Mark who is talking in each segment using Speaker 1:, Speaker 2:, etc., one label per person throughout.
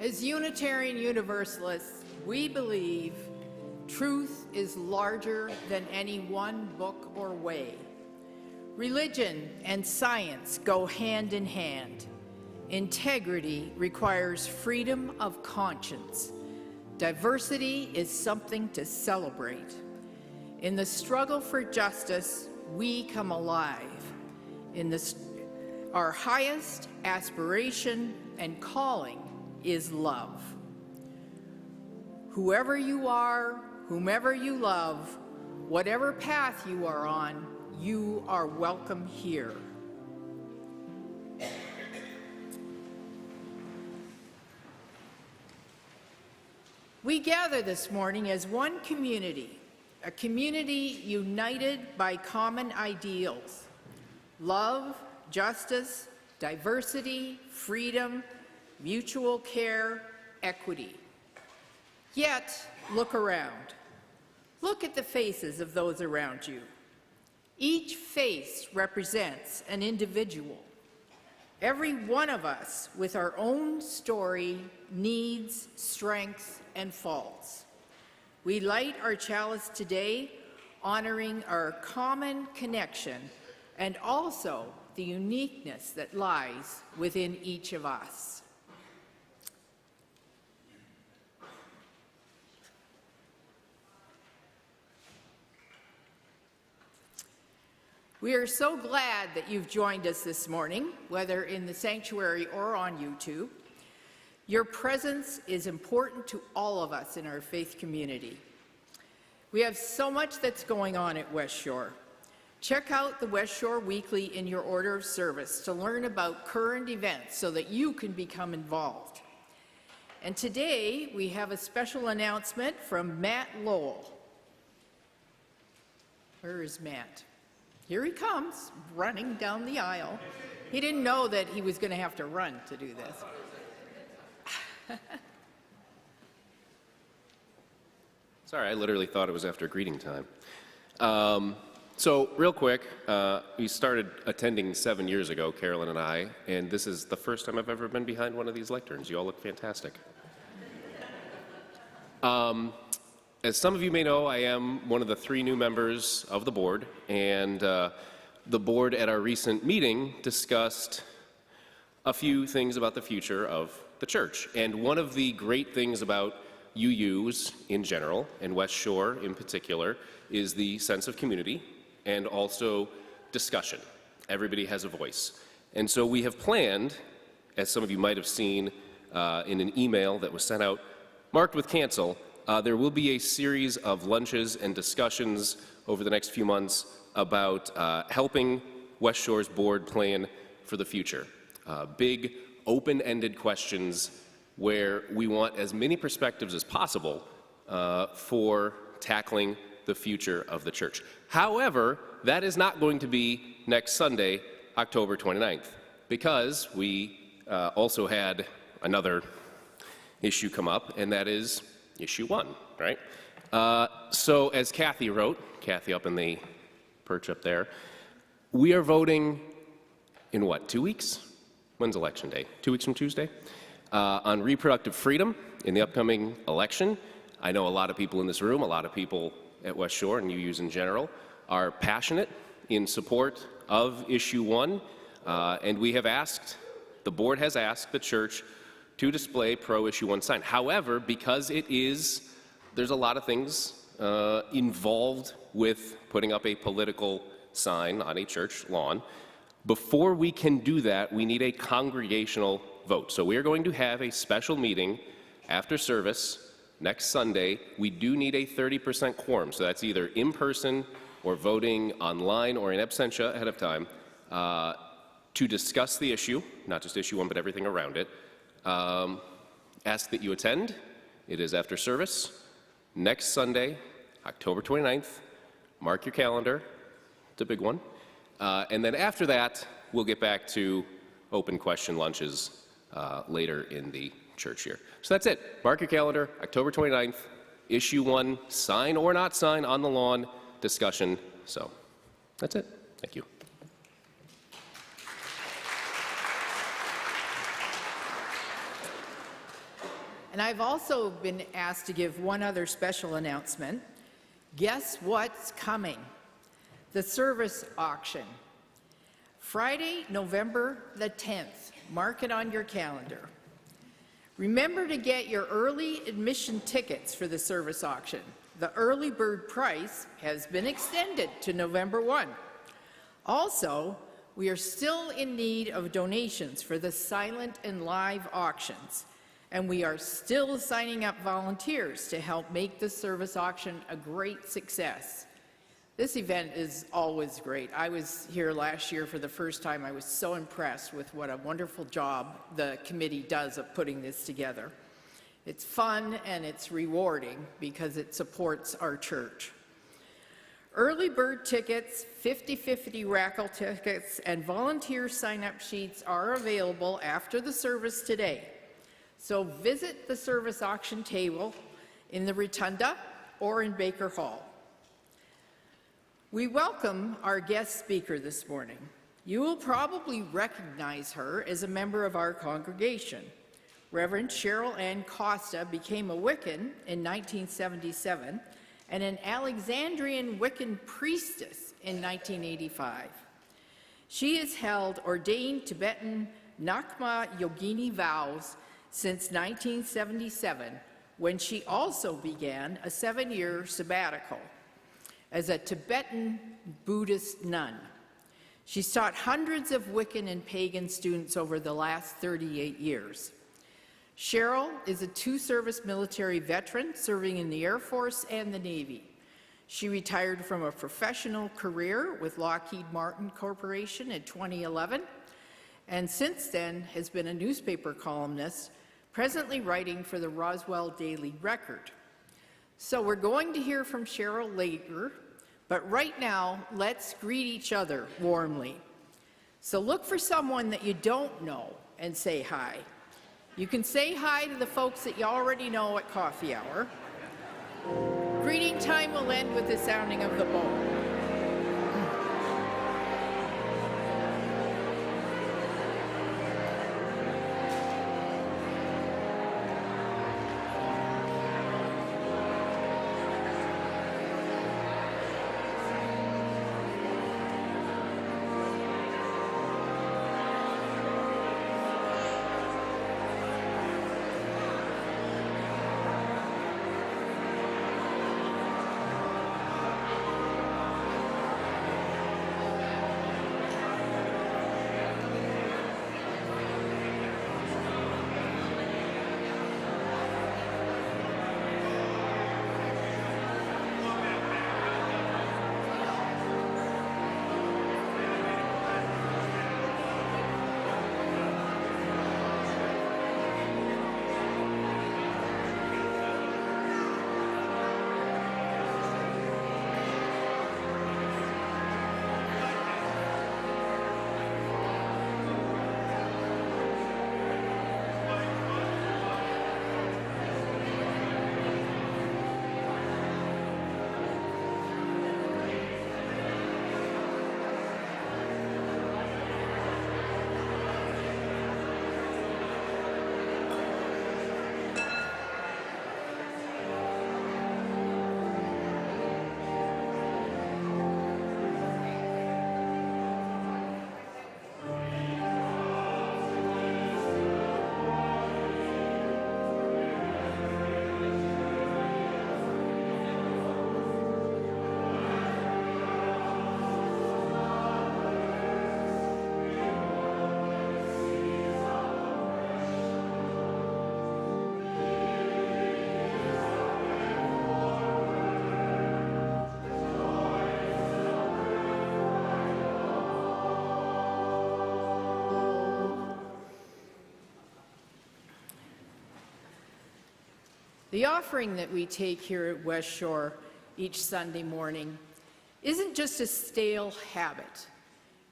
Speaker 1: As Unitarian Universalists, we believe truth is larger than any one book or way. Religion and science go hand in hand. Integrity requires freedom of conscience. Diversity is something to celebrate. In the struggle for justice, we come alive. Our highest aspiration and calling is love. Whoever you are, whomever you love, whatever path you are on, you are welcome here. We gather this morning as one community, a community united by common ideals: love, justice, diversity, freedom, mutual care, equity. Yet, look around. Look at the faces of those around you. Each face represents an individual. Every one of us with our own story, needs, strengths, and faults. We light our chalice today, honoring our common connection and also the uniqueness that lies within each of us. We are so glad that you've joined us this morning, whether in the sanctuary or on YouTube. Your presence is important to all of us in our faith community. We have so much that's going on at West Shore. Check out the West Shore Weekly in your order of service to learn about current events so that you can become involved. And today we have a special announcement from Matt Lowell. Where is Matt? Here he comes, running down the aisle. He didn't know that he was going to have to run to do this.
Speaker 2: Sorry, I literally thought it was after greeting time. So real quick, we started attending 7 years ago, Carolyn and I, and this is the first time I've ever been behind one of these lecterns. You all look fantastic. As some of you may know, I am one of the 3 new members of the board, and the board at our recent meeting discussed a few things about the future of the church. And one of the great things about UUs in general, and West Shore in particular, is the sense of community and also discussion. Everybody has a voice. And so we have planned, as some of you might have seen in an email that was sent out, marked with cancel, there will be a series of lunches and discussions over the next few months about helping West Shore's board plan for the future. Big, open-ended questions where we want as many perspectives as possible for tackling the future of the church. However, that is not going to be next Sunday, October 29th, because we also had another issue come up, and that is issue 1, right? So as Kathy wrote, Kathy up in the perch up there, we are voting in what, 2 weeks? When's election day? 2 weeks from Tuesday? On reproductive freedom in the upcoming election. I know a lot of people in this room, a lot of people at West Shore and UUs in general are passionate in support of issue 1, and we have asked, the board has asked the church to display pro-issue 1 sign. However, because there's a lot of things involved with putting up a political sign on a church lawn, before we can do that, we need a congregational vote. So we are going to have a special meeting after service next Sunday. We do need a 30% quorum, so that's either in person or voting online or in absentia ahead of time, to discuss the issue, not just issue 1, but everything around it. Ask that you attend. It is after service next Sunday, October 29th. Mark your calendar. It's a big one. And then after that, we'll get back to open question lunches later in the church year. So that's it. Mark your calendar, October 29th, issue 1, sign or not sign on the lawn, discussion. So that's it. Thank you.
Speaker 1: And I've also been asked to give one other special announcement. Guess what's coming? The service auction. Friday, November the 10th. Mark it on your calendar. Remember to get your early admission tickets for the service auction. The early bird price has been extended to November 1. Also, we are still in need of donations for the silent and live auctions, and we are still signing up volunteers to help make the service auction a great success. This event is always great. I was here last year for the first time. I was so impressed with what a wonderful job the committee does of putting this together. It's fun and it's rewarding because it supports our church. Early bird tickets, 50/50 raffle tickets, and volunteer sign-up sheets are available after the service today. So visit the service auction table in the Rotunda or in Baker Hall. We welcome our guest speaker this morning. You will probably recognize her as a member of our congregation. Reverend Cheryl Ann Costa became a Wiccan in 1977 and an Alexandrian Wiccan priestess in 1985. She has held ordained Tibetan Nakma Yogini vows since 1977, when she also began a 7-year sabbatical as a Tibetan Buddhist nun. She's taught hundreds of Wiccan and pagan students over the last 38 years. Cheryl is a 2-service military veteran serving in the Air Force and the Navy. She retired from a professional career with Lockheed Martin Corporation in 2011, and since then has been a newspaper columnist, presently writing for the Roswell Daily Record. So we're going to hear from Cheryl later, but right now, let's greet each other warmly. So look for someone that you don't know and say hi. You can say hi to the folks that you already know at coffee hour. Greeting time will end with the sounding of the bowl. The offering that we take here at West Shore each Sunday morning isn't just a stale habit.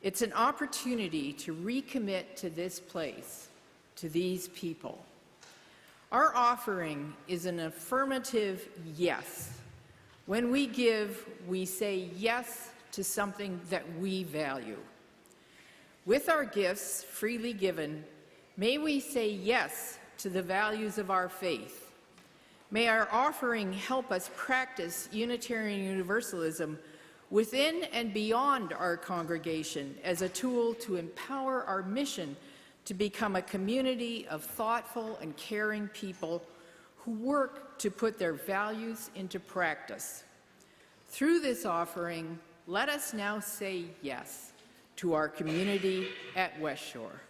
Speaker 1: It's an opportunity to recommit to this place, to these people. Our offering is an affirmative yes. When we give, we say yes to something that we value. With our gifts freely given, may we say yes to the values of our faith. May our offering help us practice Unitarian Universalism within and beyond our congregation as a tool to empower our mission to become a community of thoughtful and caring people who work to put their values into practice. Through this offering, let us now say yes to our community at West Shore.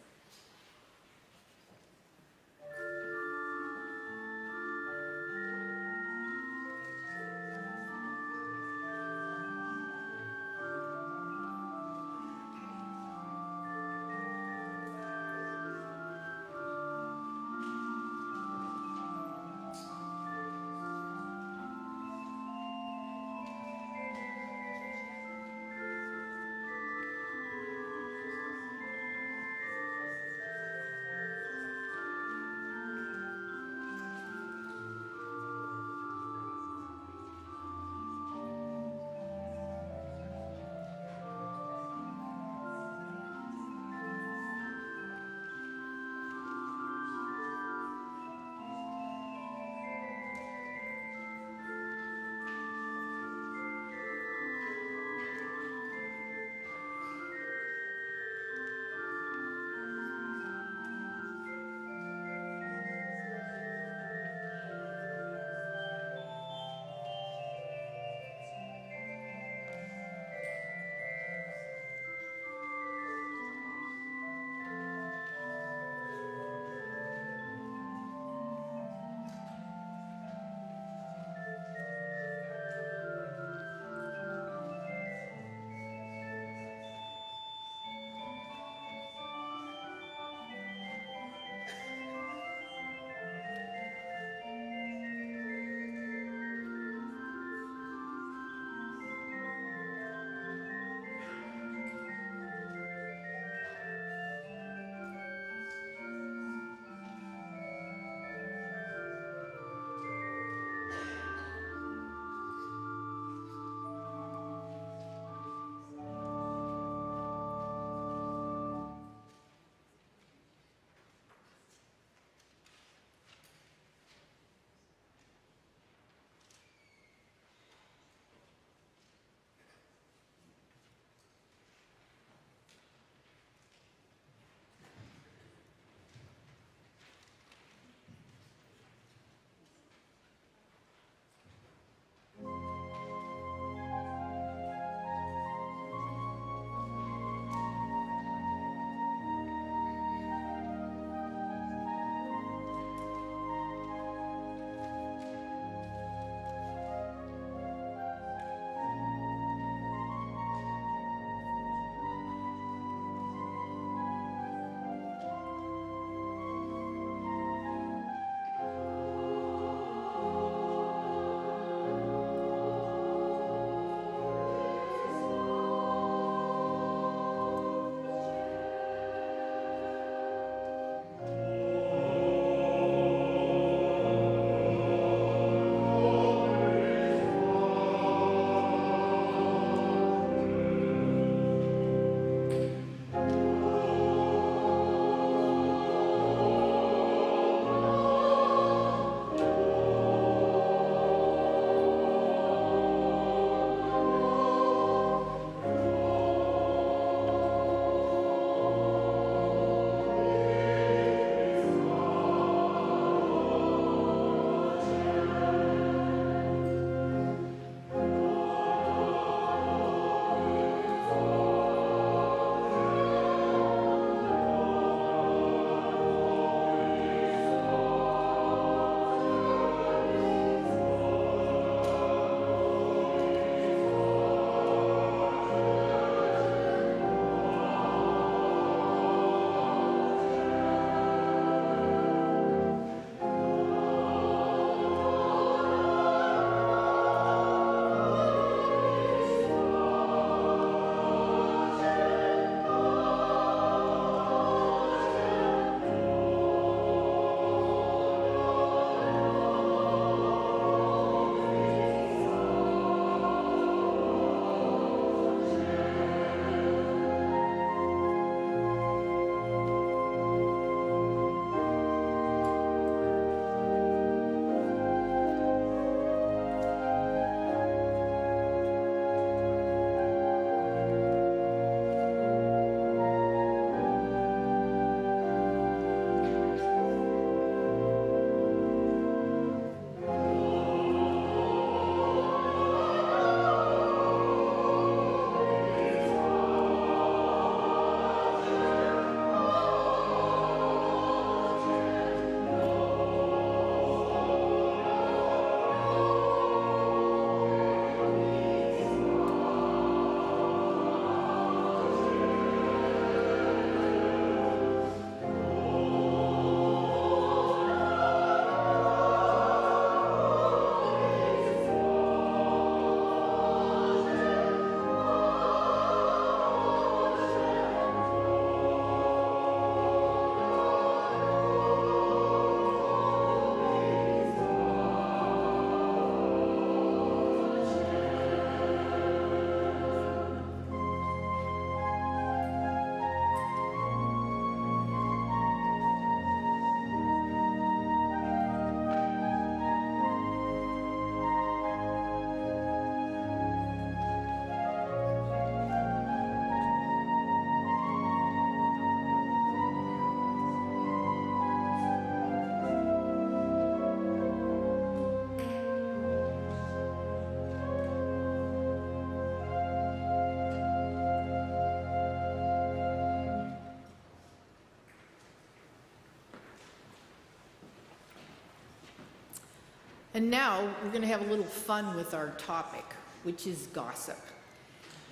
Speaker 1: And now we're going to have a little fun with our topic, which is gossip.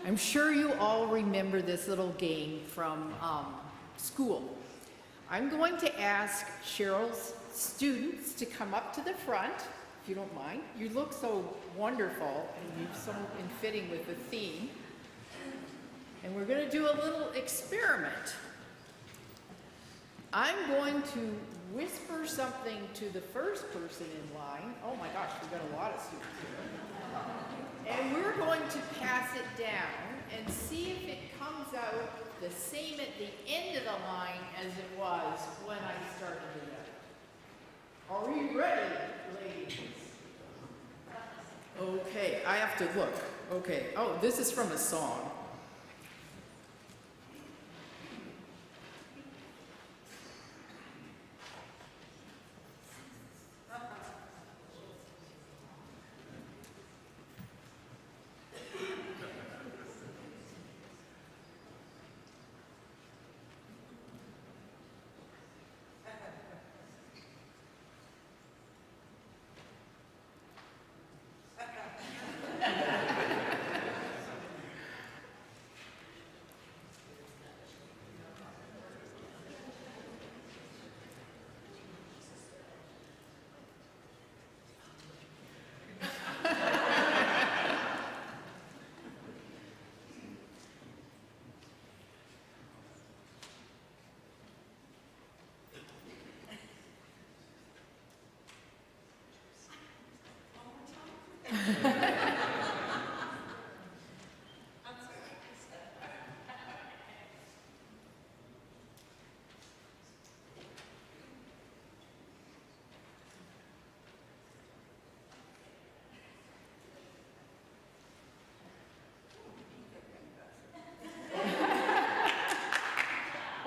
Speaker 1: I'm sure you all remember this little game from school. I'm going to ask Cheryl's students to come up to the front, if you don't mind. You look so wonderful and you're so in fitting with the theme. And we're going to do a little experiment. I'm going to whisper something to the first person in line. Oh my gosh, we've got a lot of students here. And we're going to pass it down and see if it comes out the same at the end of the line as it was when I started it out. Are we ready, ladies? Okay, I have to look. Okay, oh, this is from a song.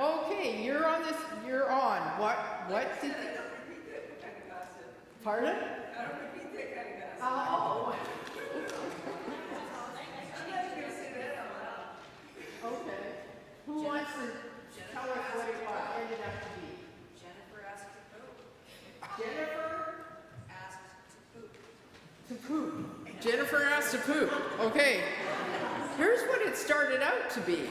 Speaker 1: Okay, you're on this, you're on. What did, pardon? I don't repeat that kind of gossip. Oh. I'm not going to say that out loud. Okay. Who wants to tell us what it ended up to be?
Speaker 3: Jennifer asked to poop.
Speaker 1: Jennifer
Speaker 3: Asked to poop.
Speaker 1: to poop. Jennifer asked to poop. Okay. Here's what it started out to be.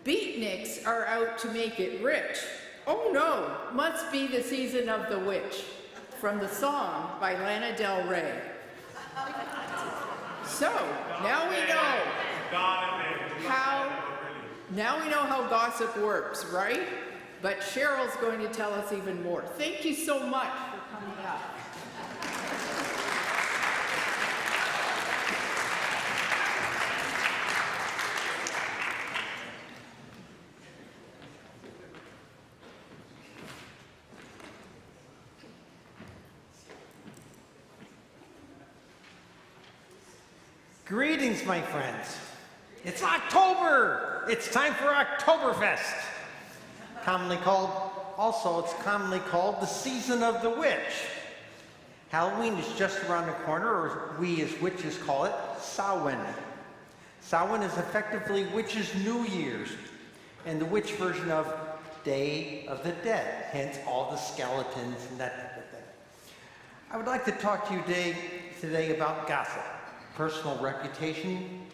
Speaker 1: Beatniks are out to make it rich. Oh no, must be the season of the witch. From the song by Lana Del Rey. So, now we know how gossip works, right? But Cheryl's going to tell us even more. Thank you so much for coming up.
Speaker 4: Greetings, my friends. It's October. It's time for Oktoberfest. It's commonly called the season of the witch. Halloween is just around the corner, or we as witches call it Samhain. Samhain is effectively witches' New Year's, and the witch version of Day of the Dead, hence all the skeletons and that type of thing. I would like to talk to you today about gossip. Personal reputation,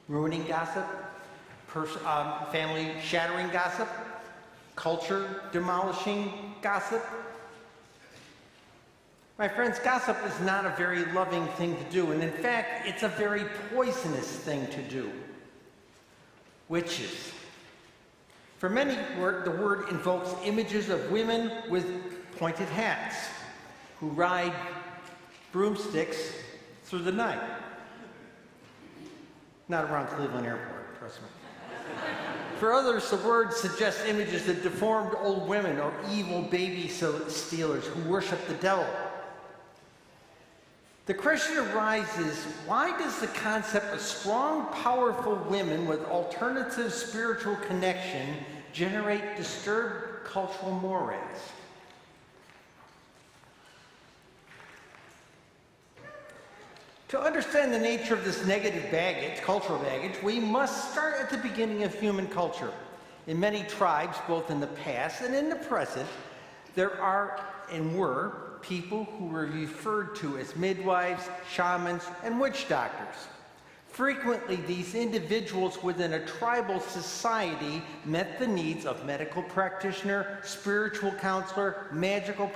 Speaker 4: ruining gossip, family shattering gossip, culture demolishing gossip. My friends, gossip is not a very loving thing to do, and in fact, it's a very poisonous thing to do. Witches. For many, the word invokes images of women with pointed hats who ride broomsticks through the night. Not around Cleveland Airport, trust me. For others, the word suggests images of deformed old women or evil baby stealers who worship the devil. The question arises, why does the concept of strong, powerful women with alternative spiritual connection generate disturbed cultural mores? To understand the nature of this negative baggage, cultural baggage, we must start at the beginning of human culture. In many tribes, both in the past and in the present, there are and were people who were referred to as midwives, shamans, and witch doctors. Frequently, these individuals within a tribal society met the needs of medical practitioner, spiritual counselor, magical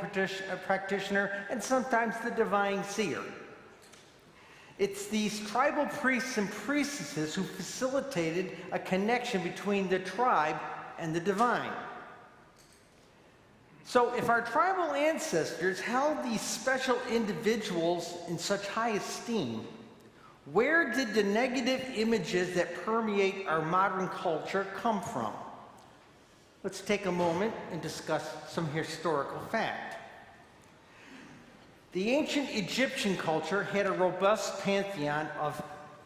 Speaker 4: practitioner, and sometimes the divine seer. It's these tribal priests and priestesses who facilitated a connection between the tribe and the divine. So if our tribal ancestors held these special individuals in such high esteem, where did the negative images that permeate our modern culture come from? Let's take a moment and discuss some historical fact. The ancient Egyptian culture had a robust pantheon of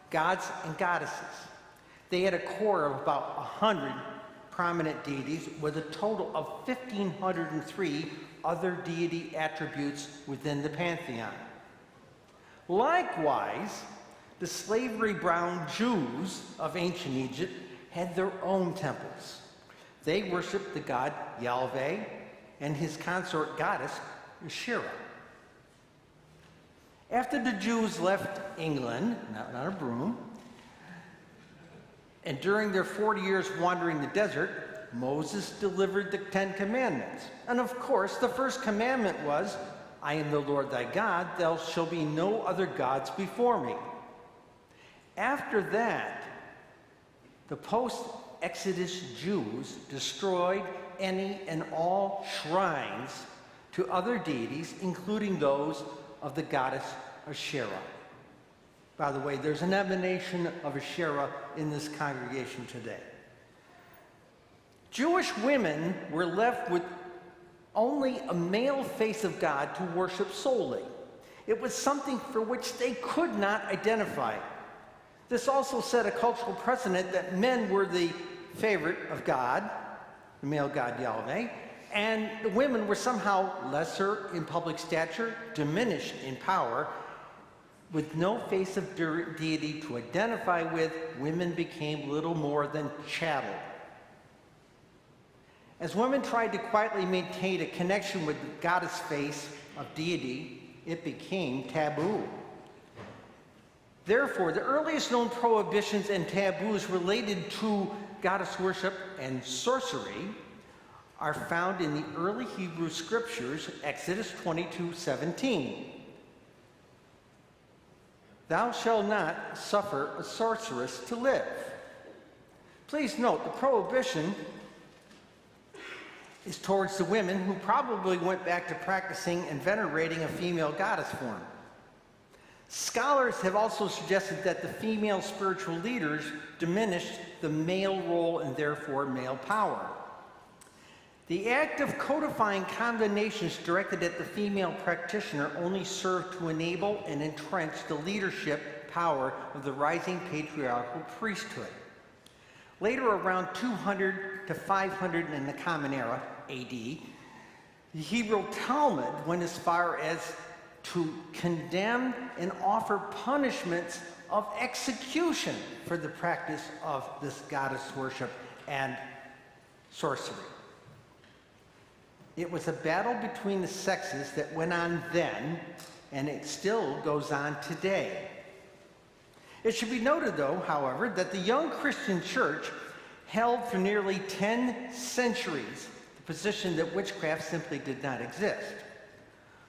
Speaker 4: gods and goddesses. They had a core of about 100 prominent deities with a total of 1,503 other deity attributes within the pantheon. Likewise, the slavery-bound Jews of ancient Egypt had their own temples. They worshiped the god Yahweh and his consort goddess, Cheryl. After the Jews left England, not on a broom, and during their 40 years wandering the desert, Moses delivered the 10 Commandments. And of course, the first commandment was, I am the Lord thy God, there shall be no other gods before me. After that, the post-Exodus Jews destroyed any and all shrines to other deities, including those of the goddess Asherah. By the way, there's an emanation of Asherah in this congregation today. Jewish women were left with only a male face of God to worship solely. It was something for which they could not identify. This also set a cultural precedent that men were the favorite of God, the male god Yahweh, and the women were somehow lesser in public stature, diminished in power. With no face of deity to identify with, women became little more than chattel. As women tried to quietly maintain a connection with the goddess face of deity, it became taboo. Therefore, the earliest known prohibitions and taboos related to goddess worship and sorcery are found in the early Hebrew scriptures, Exodus 22:17. Thou shalt not suffer a sorceress to live. Please note, the prohibition is towards the women who probably went back to practicing and venerating a female goddess form. Scholars have also suggested that the female spiritual leaders diminished the male role and therefore male power. The act of codifying condemnations directed at the female practitioner only served to enable and entrench the leadership power of the rising patriarchal priesthood. Later, around 200 to 500 in the Common Era, AD, the Hebrew Talmud went as far as to condemn and offer punishments of execution for the practice of this goddess worship and sorcery. It was a battle between the sexes that went on then, and it still goes on today. It should be noted, though, however, that the young Christian church held for nearly 10 centuries the position that witchcraft simply did not exist.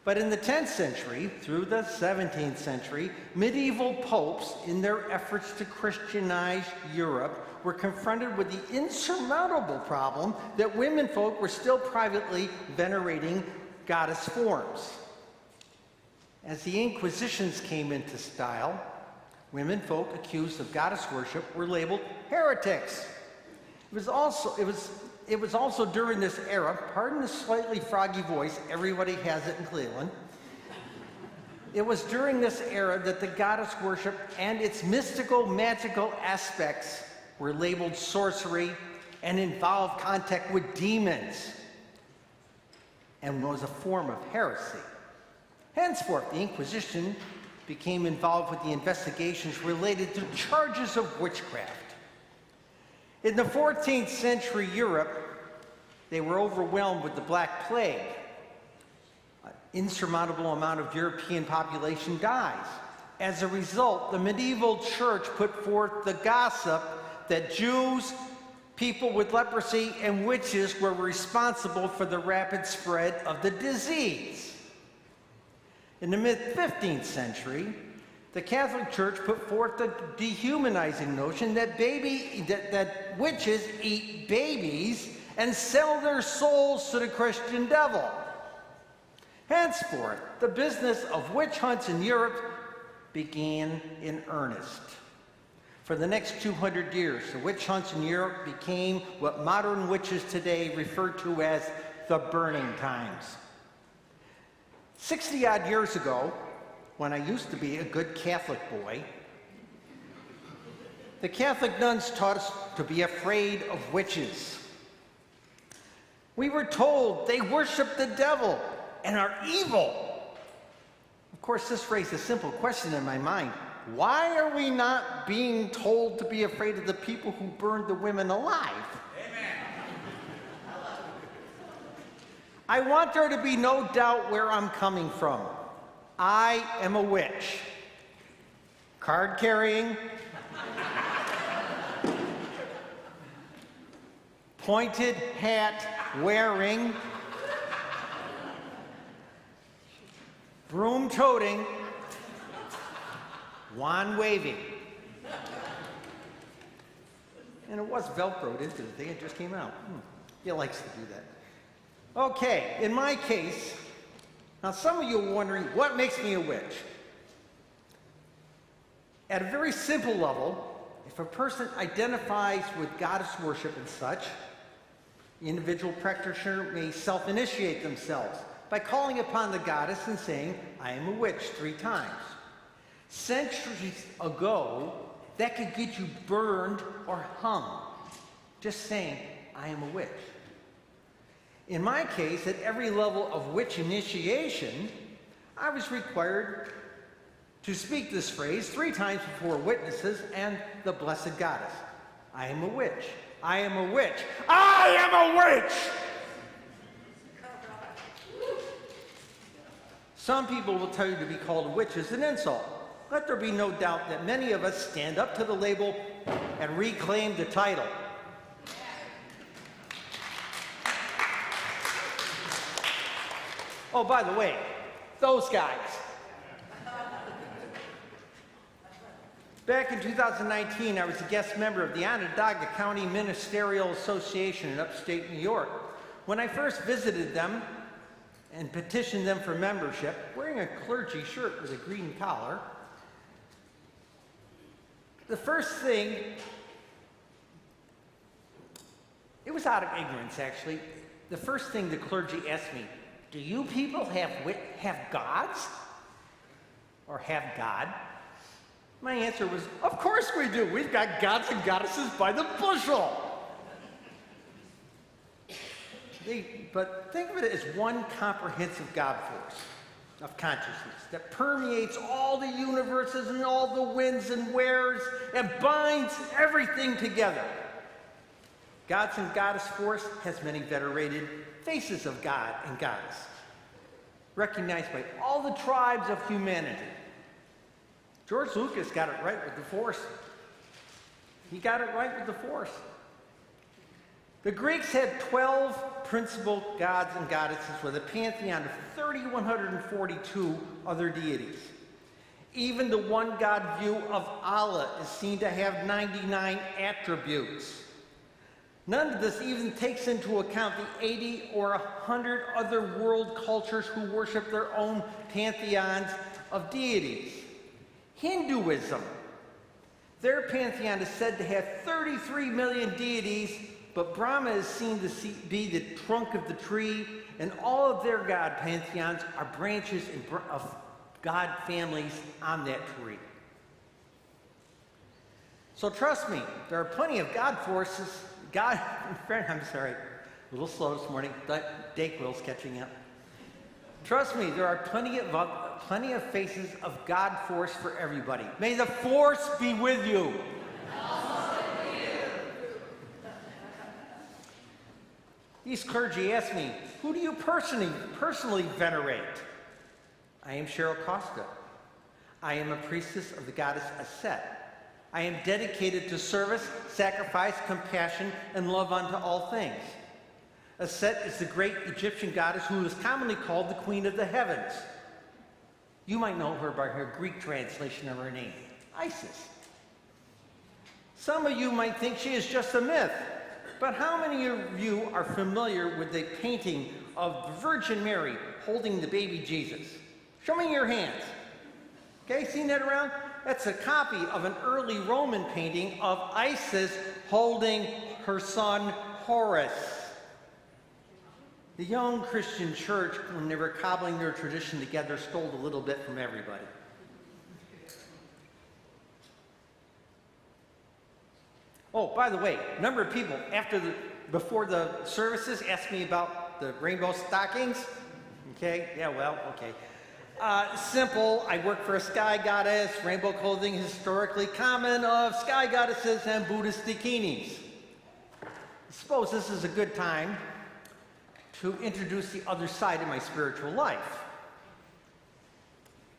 Speaker 4: But in the 10th century, through the 17th century, medieval popes, in their efforts to Christianize Europe, were confronted with the insurmountable problem that women folk were still privately venerating goddess forms. As the Inquisitions came into style, women folk accused of goddess worship were labeled heretics. It was also during this era, pardon the slightly froggy voice, everybody has it in Cleveland. It was during this era that the goddess worship and its mystical, magical aspects were labeled sorcery and involved contact with demons and was a form of heresy. Henceforth, the Inquisition became involved with the investigations related to charges of witchcraft. In the 14th century Europe, they were overwhelmed with the Black Plague. insurmountable amount of European population dies. As a result, the medieval church put forth the gossip that Jews, people with leprosy, and witches were responsible for the rapid spread of the disease. In the mid-15th century, the Catholic Church put forth the dehumanizing notion that witches eat babies and sell their souls to the Christian devil. Henceforth, the business of witch hunts in Europe began in earnest. For the next 200 years, the witch hunts in Europe became what modern witches today refer to as the burning times. 60-odd years ago, when I used to be a good Catholic boy, the Catholic nuns taught us to be afraid of witches. We were told they worship the devil and are evil. Of course, this raised a simple question in my mind. Why are we not being told to be afraid of the people who burned the women alive? I want there to be no doubt where I'm coming from. I am a witch. Card carrying, pointed hat wearing, broom toting, wand waving. And it was Velcroed into the thing, it just came out. He likes to do that. Okay, in my case, now some of you are wondering, what makes me a witch? At a very simple level, if a person identifies with goddess worship and such, the individual practitioner may self-initiate themselves by calling upon the goddess and saying, I am a witch 3 times. Centuries ago, that could get you burned or hung, just saying, I am a witch. In my case, at every level of witch initiation, I was required to speak this phrase 3 times before witnesses and the blessed goddess. I am a witch. I am a witch. I am a witch! Some people will tell you to be called a witch is an insult. Let there be no doubt that many of us stand up to the label and reclaim the title. Oh, by the way, those guys. Back in 2019, I was a guest member of the Onondaga County Ministerial Association in upstate New York. When I first visited them and petitioned them for membership, wearing a clergy shirt with a green collar, the first thing, it was out of ignorance actually, the first thing the clergy asked me, do you people have gods? Or have God? My answer was, of course we do. We've got gods and goddesses by the bushel. But think of it as one comprehensive God force of consciousness that permeates all the universes and all the winds and wares and binds everything together. Gods and Goddess force has many venerated faces of God and Goddess, recognized by all the tribes of humanity. George Lucas got it right with the Force. He got it right with the Force. The Greeks had 12 principal gods and goddesses with a pantheon of 3,142 other deities. Even the one God view of Allah is seen to have 99 attributes. None of this even takes into account the 80 or 100 other world cultures who worship their own pantheons of deities. Hinduism, their pantheon is said to have 33 million deities, but Brahma is seen to be the trunk of the tree, and all of their god pantheons are branches of god families on that tree. So trust me, there are plenty of God forces. I'm sorry, a little slow this morning. That Dayquil's catching up. Trust me, there are plenty of faces of God force for everybody. May the force be with you. These clergy asked me, who do you personally venerate? I am Cheryl Costa. I am a priestess of the goddess Aset. I am dedicated to service, sacrifice, compassion, and love unto all things. Aset is the great Egyptian goddess who is commonly called the Queen of the Heavens. You might know her by her Greek translation of her name, Isis. Some of you might think she is just a myth, but how many of you are familiar with the painting of the Virgin Mary holding the baby Jesus? Show me your hands. Okay, seen that around? That's a copy of an early Roman painting of Isis holding her son Horus. The young Christian church, when they were cobbling their tradition together, stole a little bit from everybody. Oh, by the way, a number of people before the services asked me about the rainbow stockings. Okay, yeah, well, okay. Simple, I work for a sky goddess. Rainbow clothing is historically common of sky goddesses and Buddhist bikinis. I suppose this is a good time to introduce the other side of my spiritual life.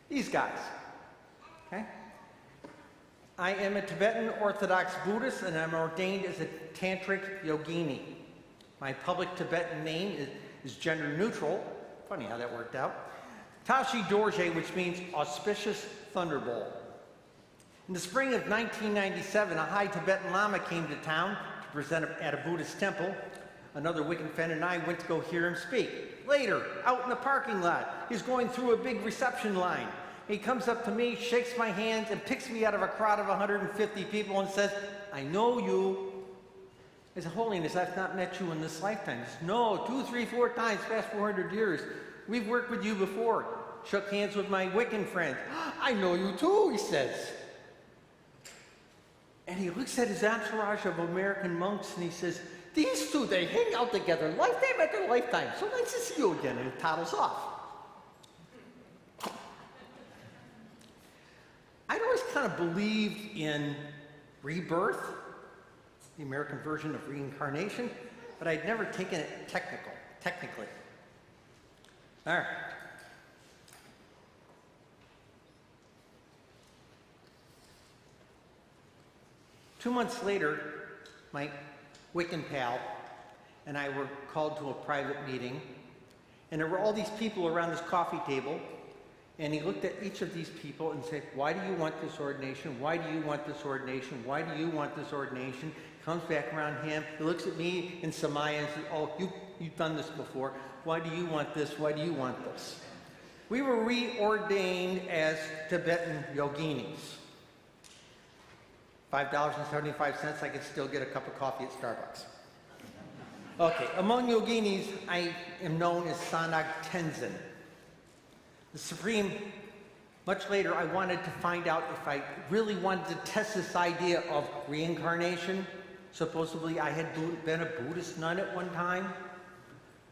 Speaker 4: These guys, okay? I am a Tibetan Orthodox Buddhist, and I'm ordained as a Tantric Yogini. My public Tibetan name is gender neutral. Funny how that worked out. Tashi, which means auspicious thunderbolt. In the spring of 1997, a high Tibetan Lama came to town to present at a Buddhist temple. Another Wiccan friend and I went to go hear him speak. Later, out in the parking lot, he's going through a big reception line. He comes up to me, shakes my hand, and picks me out of a crowd of 150 people and says, "I know you." I said, "Holiness, I've not met you in this lifetime." He says, "No, 2, 3, 4 times, past 400 years. We've worked with you before." Shook hands with my Wiccan friend. "I know you too," he says. And he looks at his entourage of American monks and he says, "These two, they hang out together lifetime after lifetime. So nice to see you again." And he toddles off. I'd always kind of believed in rebirth, the American version of reincarnation, but I'd never taken it technically. All right. Two months later, my Wiccan pal and I were called to a private meeting, and there were all these people around this coffee table, and he looked at each of these people and said, "Why do you want this ordination? Why do you want this ordination? Why do you want this ordination?" Comes back around him, he looks at me in Samaya and says, "Oh, you've done this before. Why do you want this? Why do you want this?" We were reordained as Tibetan yoginis. $5.75, I could still get a cup of coffee at Starbucks. Okay, among yoginis, I am known as Sanag Tenzin. The Supreme, much later, I wanted to find out if I really wanted to test this idea of reincarnation. Supposedly, I had been a Buddhist nun at one time.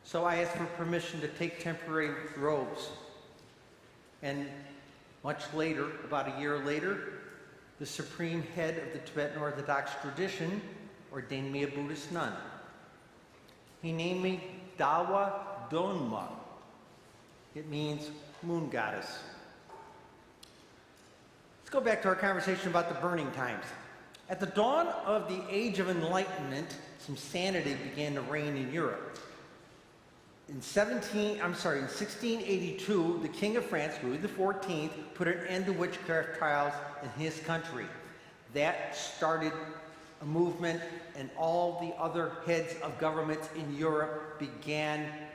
Speaker 4: So I asked for permission to take temporary robes. And much later, about a year later, the supreme head of the Tibetan Orthodox tradition ordained me a Buddhist nun. He named me Dawa Donma. It means moon goddess. Let's go back to our conversation about the burning times. At the dawn of the Age of Enlightenment, some sanity began to reign in Europe. In 1682, the King of France, Louis XIV, put an end to witchcraft trials in his country. That started a movement, and all the other heads of governments in Europe began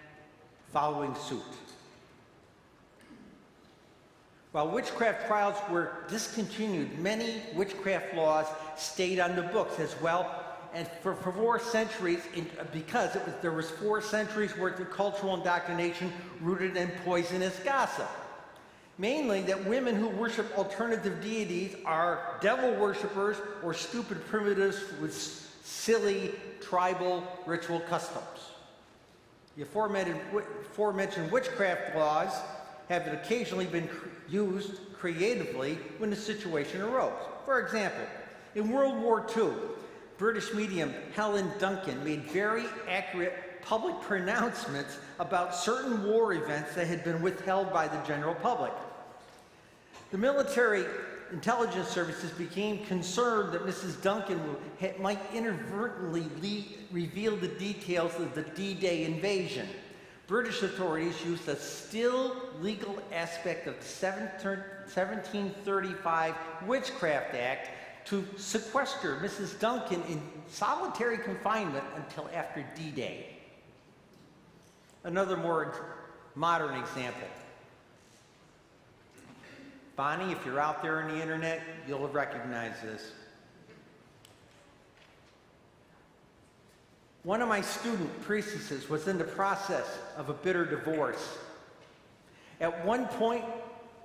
Speaker 4: following suit. While witchcraft trials were discontinued, many witchcraft laws stayed on the books as well. And for 4 centuries, because there was 4 centuries worth of cultural indoctrination rooted in poisonous gossip. Mainly that women who worship alternative deities are devil worshippers or stupid primitives with silly tribal ritual customs. The aforementioned witchcraft laws have occasionally been used creatively when the situation arose. For example, in World War II, British medium Helen Duncan made very accurate public pronouncements about certain war events that had been withheld by the general public. The military intelligence services became concerned that Mrs. Duncan might inadvertently reveal the details of the D-Day invasion. British authorities used a still legal aspect of the 1735 Witchcraft Act to sequester Mrs. Duncan in solitary confinement until after D-Day. Another more modern example. Bonnie, if you're out there on the internet, you'll recognize this. One of my student priestesses was in the process of a bitter divorce. At one point,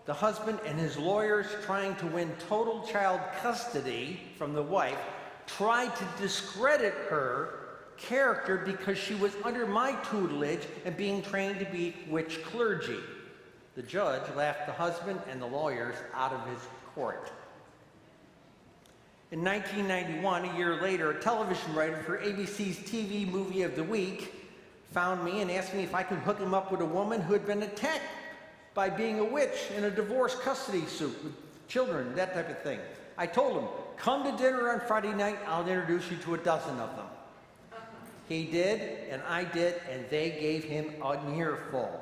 Speaker 4: the husband and his lawyers, trying to win total child custody from the wife, tried to discredit her character because she was under my tutelage and being trained to be witch clergy. The judge laughed the husband and the lawyers out of his court. In 1991, a year later, a television writer for ABC's TV Movie of the Week found me and asked me if I could hook him up with a woman who had been attacked by being a witch in a divorce custody suit with children, that type of thing. I told him, come to dinner on Friday night, I'll introduce you to a dozen of them. He did, and I did, and they gave him a nearful.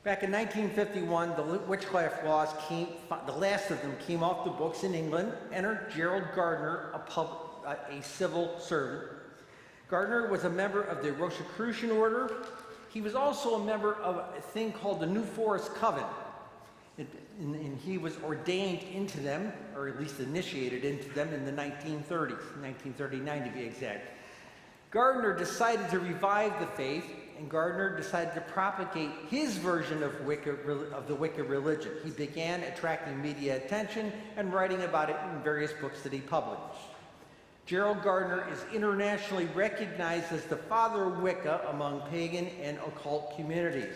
Speaker 4: Back in 1951, the witchcraft laws the last of them came off the books in England. Entered Gerald Gardner, a civil servant. Gardner was a member of the Rosicrucian order. He was also a member of a thing called the New Forest Coven. And he was ordained into them, or at least initiated into them, in the 1930s, 1939 to be exact. Gardner decided to revive the faith, and Gardner decided to propagate his version of the Wicca religion. He began attracting media attention and writing about it in various books that he published. Gerald Gardner is internationally recognized as the father of Wicca among pagan and occult communities.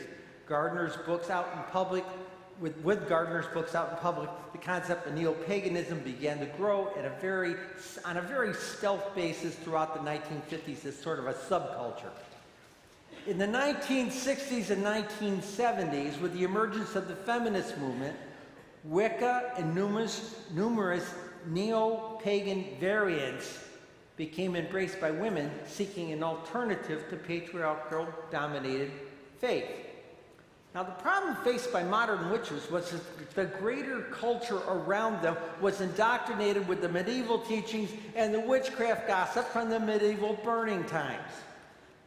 Speaker 4: Gardner's books out in public, with Gardner's books out in public, the concept of neo-paganism began to grow on a very stealth basis throughout the 1950s as sort of a subculture. In the 1960s and 1970s, with the emergence of the feminist movement, Wicca and numerous neo-pagan variants became embraced by women seeking an alternative to patriarchal-dominated faith. Now, the problem faced by modern witches was that the greater culture around them was indoctrinated with the medieval teachings and the witchcraft gossip from the medieval burning times.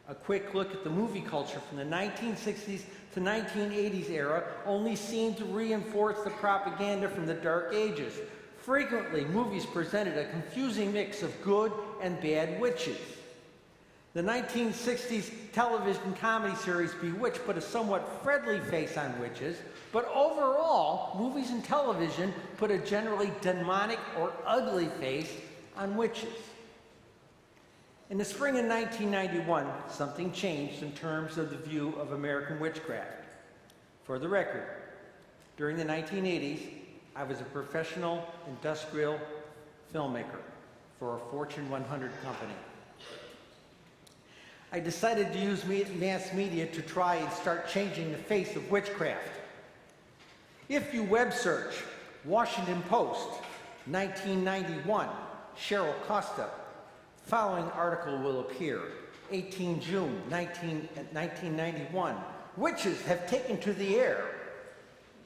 Speaker 4: A quick look at the movie culture from the 1960s to 1980s era only seemed to reinforce the propaganda from the Dark Ages. Frequently, movies presented a confusing mix of good and bad witches. The 1960s television comedy series Bewitched put a somewhat friendly face on witches, but overall, movies and television put a generally demonic or ugly face on witches. In the spring of 1991, something changed in terms of the view of American witchcraft. For the record, during the 1980s, I was a professional industrial filmmaker for a Fortune 100 company. I decided to use mass media to try and start changing the face of witchcraft. If you web search Washington Post, 1991, Cheryl Costa, following article will appear. 18 June 1991, witches have taken to the air.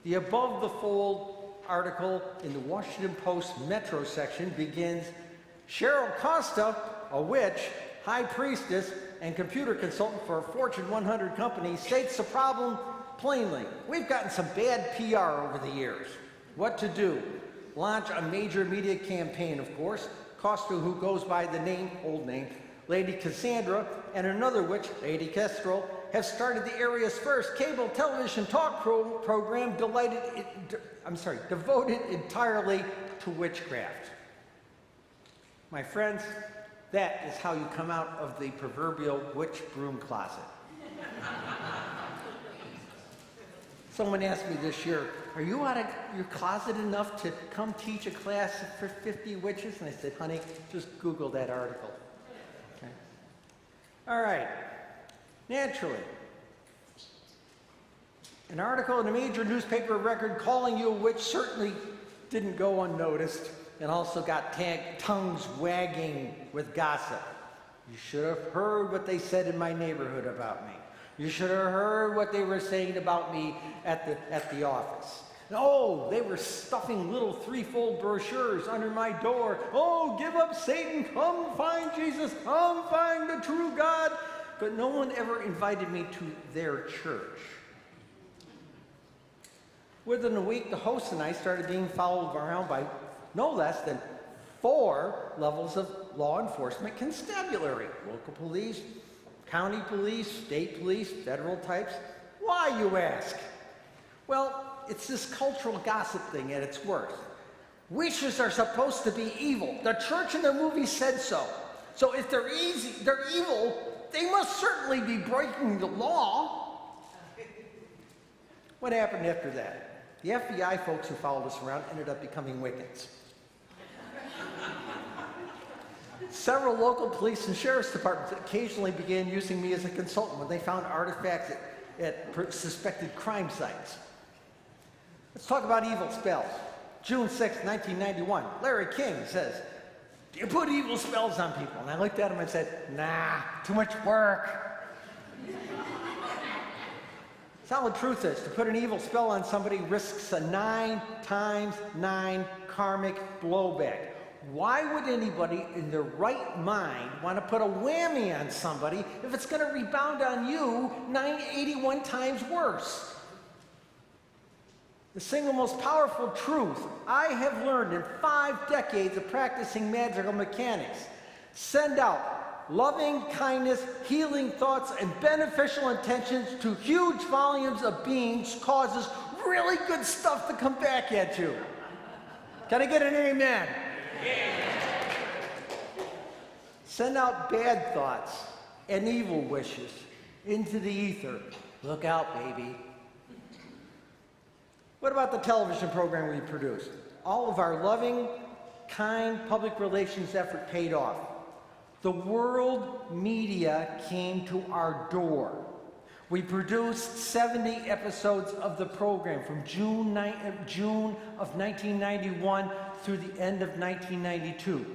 Speaker 4: The above the fold article in the Washington Post Metro section begins, Cheryl Costa, a witch, high priestess, and computer consultant for a Fortune 100 company, states the problem plainly. We've gotten some bad PR over the years. What to do? Launch a major media campaign, of course. Costa, who goes by the old name, Lady Cassandra, and another witch, Lady Kestrel, have started the area's first cable television talk program devoted entirely to witchcraft. My friends, that is how you come out of the proverbial witch broom closet. Someone asked me this year, are you out of your closet enough to come teach a class for 50 witches? And I said, honey, just Google that article. Okay. All right, naturally. An article in a major newspaper record calling you a witch certainly didn't go unnoticed and also got tongues wagging with gossip. You should have heard what they said in my neighborhood about me. You should have heard what they were saying about me at the office. Oh, they were stuffing little threefold brochures under my door. Oh, give up Satan, come find Jesus, come find the true God. But no one ever invited me to their church. Within a week, the host and I started being followed around by no less than 4 levels of law enforcement constabulary. Local police, county police, state police, federal types. Why, you ask? Well, it's this cultural gossip thing at its worst. Witches are supposed to be evil. The church in the movie said so. So if they're evil, they must certainly be breaking the law. What happened after that? The FBI folks who followed us around ended up becoming Wiccans. Several local police and sheriff's departments occasionally began using me as a consultant when they found artifacts at suspected crime sites. Let's talk about evil spells. June 6, 1991, Larry King says, "Do you put evil spells on people?" And I looked at him and said, "Nah, too much work." Solid truth is, to put an evil spell on somebody risks a 9 times 9 karmic blowback. Why would anybody in their right mind want to put a whammy on somebody if it's going to rebound on you 981 times worse? The single most powerful truth I have learned in 5 decades of practicing magical mechanics: send out loving kindness, healing thoughts, and beneficial intentions to huge volumes of beings causes really good stuff to come back at you. Can I get an amen? Send out bad thoughts and evil wishes into the ether. Look out, baby. What about the television program we produced? All of our loving, kind public relations effort paid off. The world media came to our door. We produced 70 episodes of the program from June of 1991 through the end of 1992.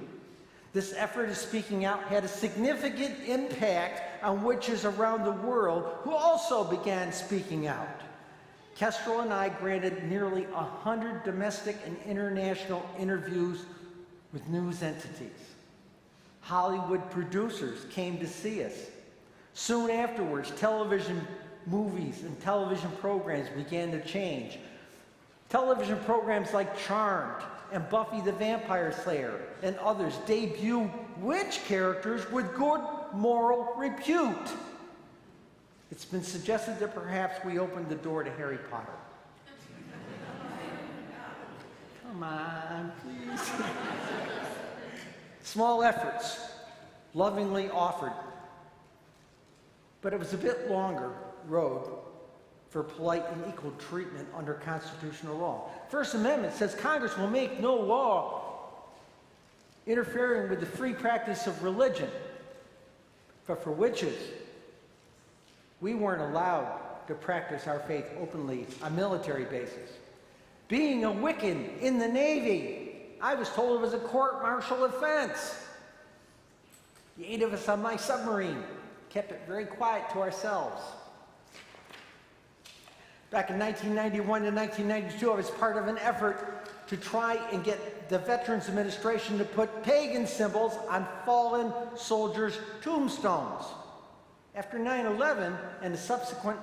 Speaker 4: This effort of speaking out had a significant impact on witches around the world who also began speaking out. Kestrel and I granted nearly 100 domestic and international interviews with news entities. Hollywood producers came to see us. Soon afterwards, television movies and television programs began to change. Television programs like Charmed and Buffy the Vampire Slayer and others debuted witch characters with good moral repute. It's been suggested that perhaps we opened the door to Harry Potter. Come on, please. Small efforts, lovingly offered. But it was a bit longer road for polite and equal treatment under constitutional law. First Amendment says Congress will make no law interfering with the free practice of religion. But for witches, we weren't allowed to practice our faith openly on military bases. Being a Wiccan in the Navy, I was told it was a court-martial offense. The 8 of us on my submarine kept it very quiet to ourselves. Back in 1991 and 1992, I was part of an effort to try and get the Veterans Administration to put pagan symbols on fallen soldiers' tombstones. After 9/11 and the subsequent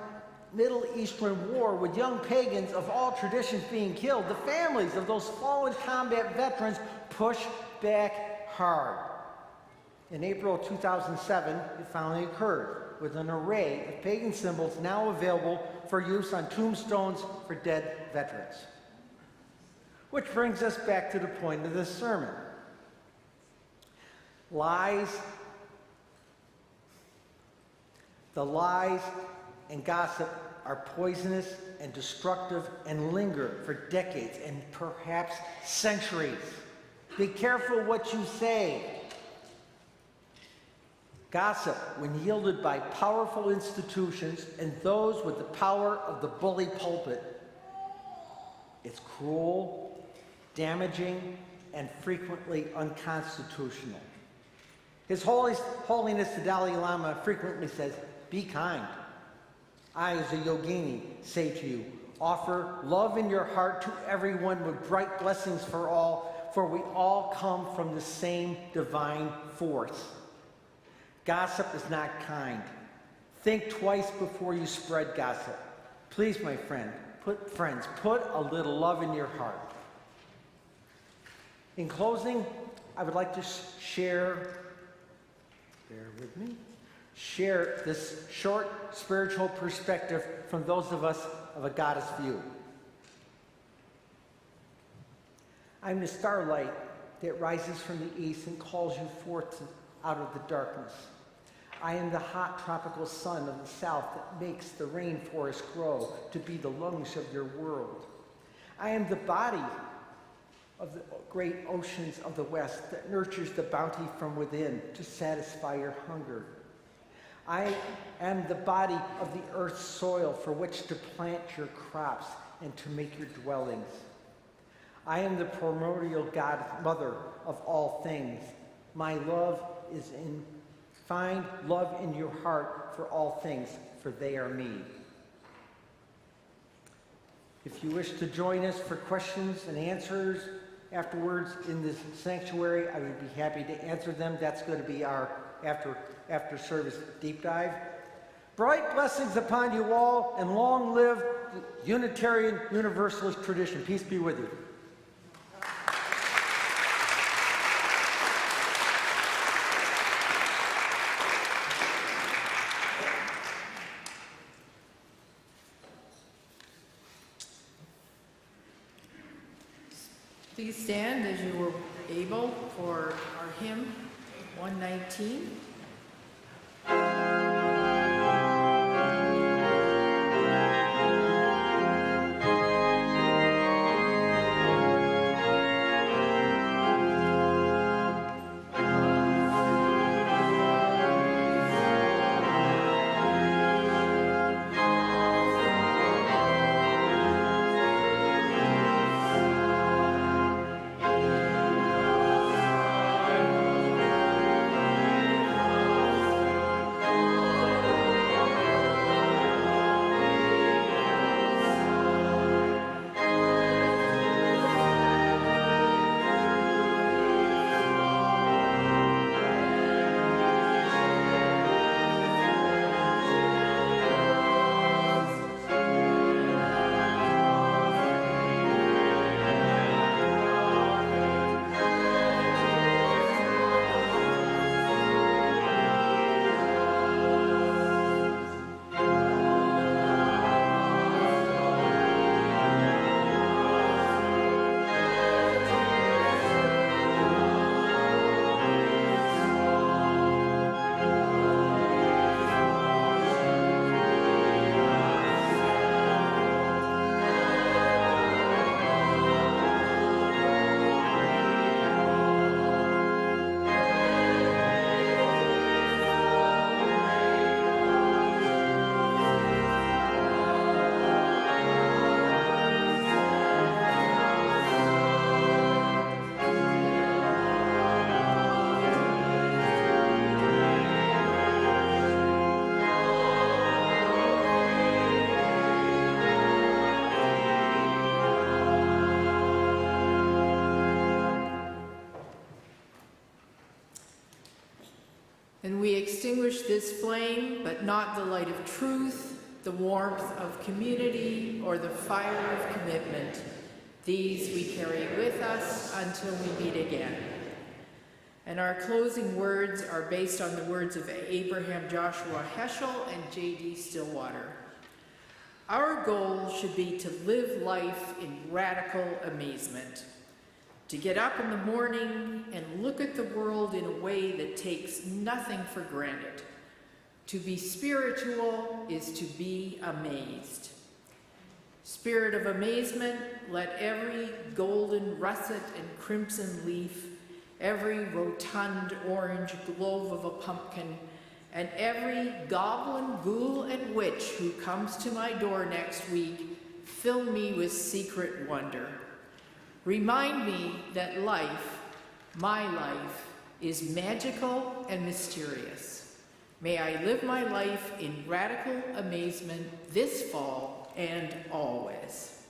Speaker 4: Middle Eastern war with young pagans of all traditions being killed, the families of those fallen combat veterans pushed back hard. In April of 2007, it finally occurred, with an array of pagan symbols now available for use on tombstones for dead veterans. Which brings us back to the point of this sermon. Lies, the lies and gossip are poisonous and destructive and linger for decades and perhaps centuries. Be careful what you say. Gossip, when yielded by powerful institutions and those with the power of the bully pulpit, is cruel, damaging, and frequently unconstitutional. His Holiness the Dalai Lama frequently says, "Be kind." I, as a yogini, say to you, offer love in your heart to everyone with bright blessings for all, for we all come from the same divine force. Gossip is not kind. Think twice before you spread gossip. Please, my friend, put a little love in your heart. In closing, I would like to share this short spiritual perspective from those of us of a goddess view. I'm the starlight that rises from the east and calls you forth out of the darkness. I am the hot tropical sun of the south that makes the rainforest grow to be the lungs of your world. I am the body of the great oceans of the west that nurtures the bounty from within to satisfy your hunger. I am the body of the earth's soil for which to plant your crops and to make your dwellings. I am the primordial God, mother of all things. My love is in Find love in your heart for all things, for they are me. If you wish to join us for questions and answers afterwards in this sanctuary, I would be happy to answer them. That's going to be our after service deep dive. Bright blessings upon you all, and long live the Unitarian Universalist tradition. Peace be with you.
Speaker 1: Please stand as you were able for our hymn 119. And we extinguish this flame, but not the light of truth, the warmth of community, or the fire of commitment. These we carry with us until we meet again. And our closing words are based on the words of Abraham Joshua Heschel and J.D. Stillwater. Our goal should be to live life in radical amazement, to get up in the morning and look at the world in a way that takes nothing for granted. To be spiritual is to be amazed. Spirit of amazement, let every golden russet and crimson leaf, every rotund orange globe of a pumpkin, and every goblin, ghoul, and witch who comes to my door next week, fill me with secret wonder. Remind me that life, my life, is magical and mysterious. May I live my life in radical amazement this fall and always.